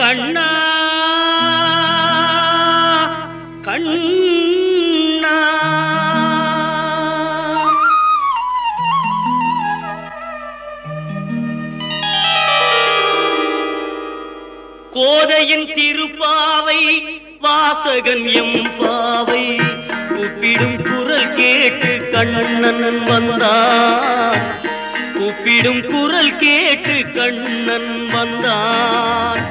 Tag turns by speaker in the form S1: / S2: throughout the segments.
S1: கண்ணா கண்ணா கோதையின் திருப்பாவை வாசகன் எம்பாவை கூப்பிடும் குரல் கேட்டு கண்ணன் வந்தான். கூப்பிடும் குரல் கேட்டு கண்ணன் வந்தான்.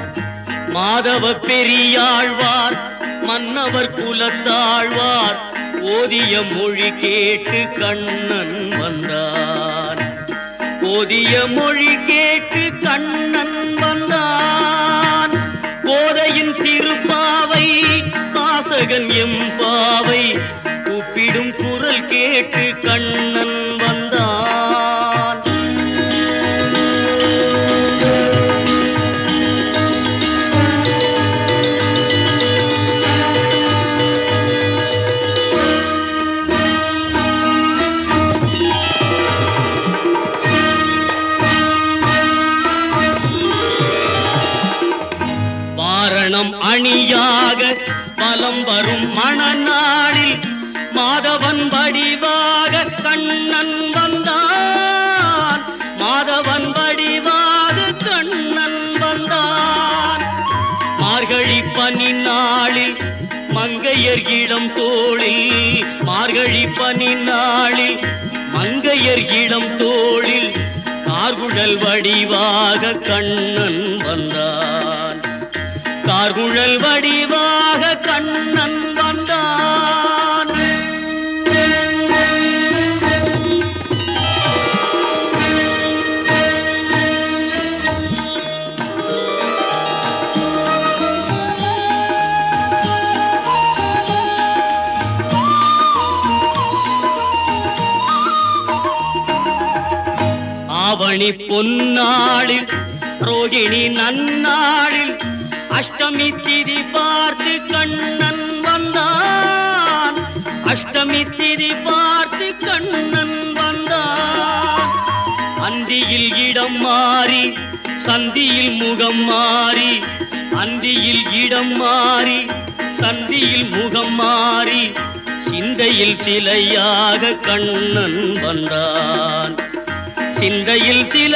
S1: மாதவ பெரியாழ்வார் மன்னவர் குலத்தாழ்வார் ஓதிய மொழி கேட்டு கண்ணன் வந்தான். ஓதிய மொழி கேட்டு கண்ணன் வந்தான். கோதையின் திருப்பாவை வாசகன் எம்பாவை கூப்பிடும் குரல் கேட்டு கண்ணன் வந்தான். வாரணம் அணியாக பலம் வரும் மணநாளில் மாதவன் வடிவாக கண்ணன் வந்தான். மாதவன் வடிவாக கண்ணன் வந்தான். மார்கழி பனி நாளில் மங்கையர் இளம் தோளில் மார்கழி பனி நாளில் மங்கையர் இளம் தோளில் கார்குழல் வடிவாக கண்ணன் வந்தான். கார்குழல் வடிவாக கண்ணன் வந்தான். ஆவணி பொன்னாளில் ரோகிணி நன்னாளில் அஷ்டமி திதி பார்த்து கண்ணன் வந்தான். அஷ்டமி திதி பார்த்து கண்ணன் வந்தான். அந்தியில் இடம் மாறி சந்தியில் முகம் மாறி அந்தியில் இடம் மாறி சந்தியில் முகம் மாறி சிந்தையில் சிலையாக கண்ணன் வந்தான். சிந்தையில் சில